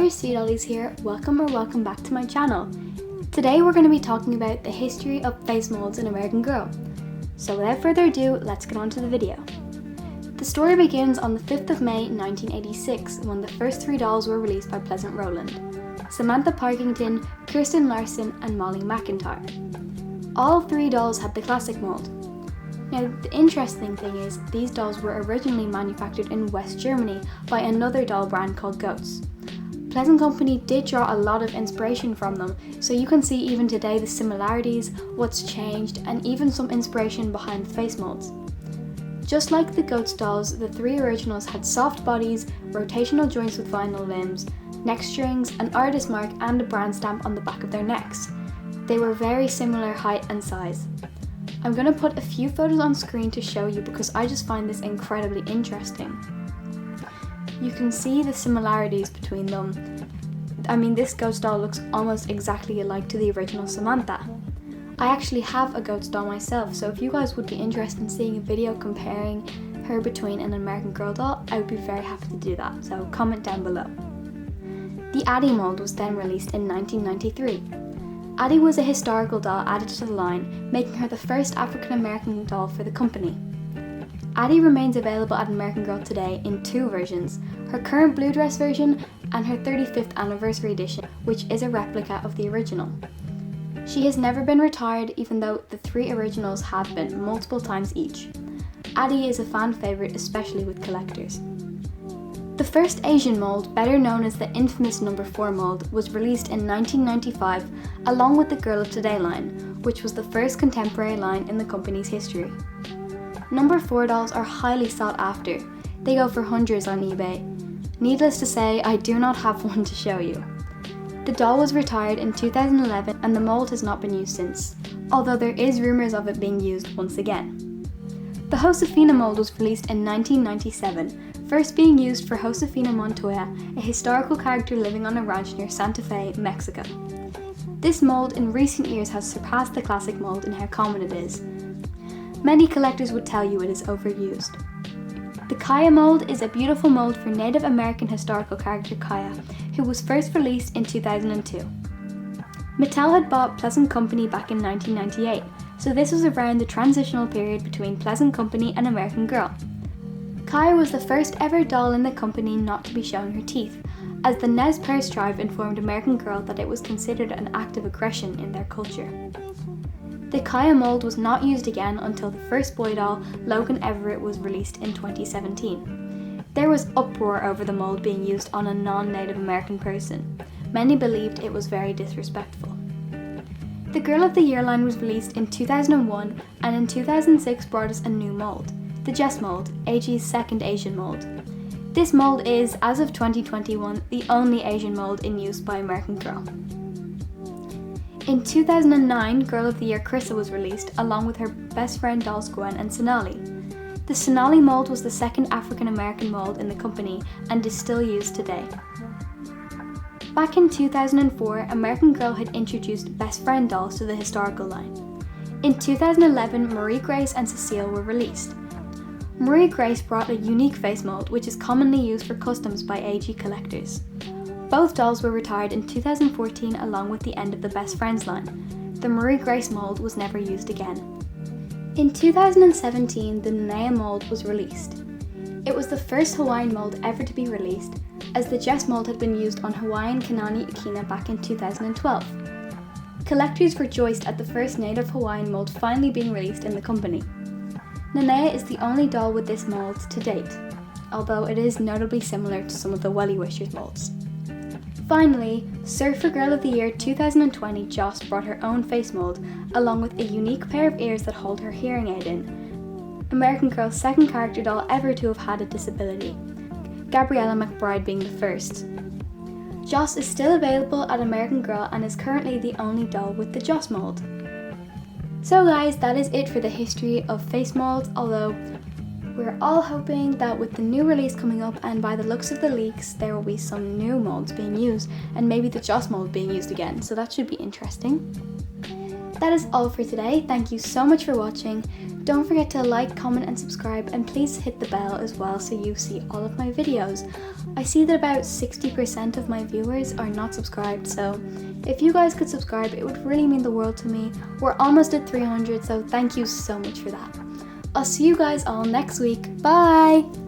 other Sea Dollies here, welcome back to my channel. Today we're going to be talking about the history of face molds in American Girl. So without further ado, let's get on to the video. The story begins on the 5th of May 1986 when the first three dolls were released by Pleasant Rowland: Samantha Parkington, Kirsten Larson and Molly McIntyre. All three dolls had the classic mold. Now the interesting thing is these dolls were originally manufactured in West Germany by another doll brand called Goats. Pleasant Company did draw a lot of inspiration from them, so you can see even today the similarities, what's changed, and even some inspiration behind the face molds. Just like the Goats dolls, the three originals had soft bodies, rotational joints with vinyl limbs, neck strings, an artist mark and a brand stamp on the back of their necks. They were very similar height and size. I'm going to put a few photos on screen to show you because I just find this incredibly interesting. You can see the similarities between them. I mean, this Goats doll looks almost exactly alike to the original Samantha. I actually have a Goats doll myself, so if you guys would be interested in seeing a video comparing her between an American Girl doll, I would be very happy to do that, so comment down below. The Addie mold was then released in 1993. Addie was a historical doll added to the line, making her the first African American doll for the company. Addie remains available at American Girl today in two versions, her current blue dress version and her 35th anniversary edition, which is a replica of the original. She has never been retired, even though the three originals have been multiple times each. Addie is a fan favourite, especially with collectors. The first Asian mold, better known as the infamous No. 4 mold, was released in 1995 along with the Girl of Today line, which was the first contemporary line in the company's history. No. 4 dolls are highly sought after. They go for hundreds on eBay. Needless to say, I do not have one to show you. The doll was retired in 2011 and the mold has not been used since, although there is rumours of it being used once again. The Josefina mold was released in 1997, first being used for Josefina Montoya, a historical character living on a ranch near Santa Fe, Mexico. This mold in recent years has surpassed the classic mold in how common it is. Many collectors would tell you it is overused. The Kaya mold is a beautiful mold for Native American historical character Kaya, who was first released in 2002. Mattel had bought Pleasant Company back in 1998, so this was around the transitional period between Pleasant Company and American Girl. Kaya was the first ever doll in the company not to be showing her teeth, as the Nez Perce tribe informed American Girl that it was considered an act of aggression in their culture. The Kaya mold was not used again until the first boy doll, Logan Everett, was released in 2017. There was uproar over the mold being used on a non-Native American person. Many believed it was very disrespectful. The Girl of the Year line was released in 2001 and in 2006 brought us a new mold, the Jess mold, AG's second Asian mold. This mold is, as of 2021, the only Asian mold in use by American Girl. In 2009, Girl of the Year Krissa was released along with her best friend dolls Gwen and Sonali. The Sonali mold was the second African American mold in the company and is still used today. Back in 2004, American Girl had introduced best friend dolls to the historical line. In 2011, Marie Grace and Cecile were released. Marie Grace brought a unique face mold which is commonly used for customs by agig collectors. Both dolls were retired in 2014 along with the end of the Best Friends line. The Marie Grace mold was never used again. In 2017, the Nanea mold was released. It was the first Hawaiian mold ever to be released, as the Jess mold had been used on Hawaiian Kanani Ikina back in 2012. Collectors rejoiced at the first native Hawaiian mold finally being released in the company. Nanea is the only doll with this mold to date, although it is notably similar to some of the Welly Wishers molds. Finally, Surfer Girl of the Year 2020 Joss brought her own face mold, along with a unique pair of ears that hold her hearing aid in. American Girl's second character doll ever to have had a disability, Gabriella McBride being the first. Joss is still available at American Girl and is currently the only doll with the Joss mold. So guys, that is it for the history of face molds, although we're all hoping that with the new release coming up and by the looks of the leaks, there will be some new molds being used and maybe the Joss mold being used again, so that should be interesting. That is all for today. Thank you so much for watching. Don't forget to like, comment and subscribe, and please hit the bell as well so you see all of my videos. I see that about 60% of my viewers are not subscribed, so if you guys could subscribe, it would really mean the world to me. We're almost at 300, so thank you so much for that. I'll see you guys all next week. Bye!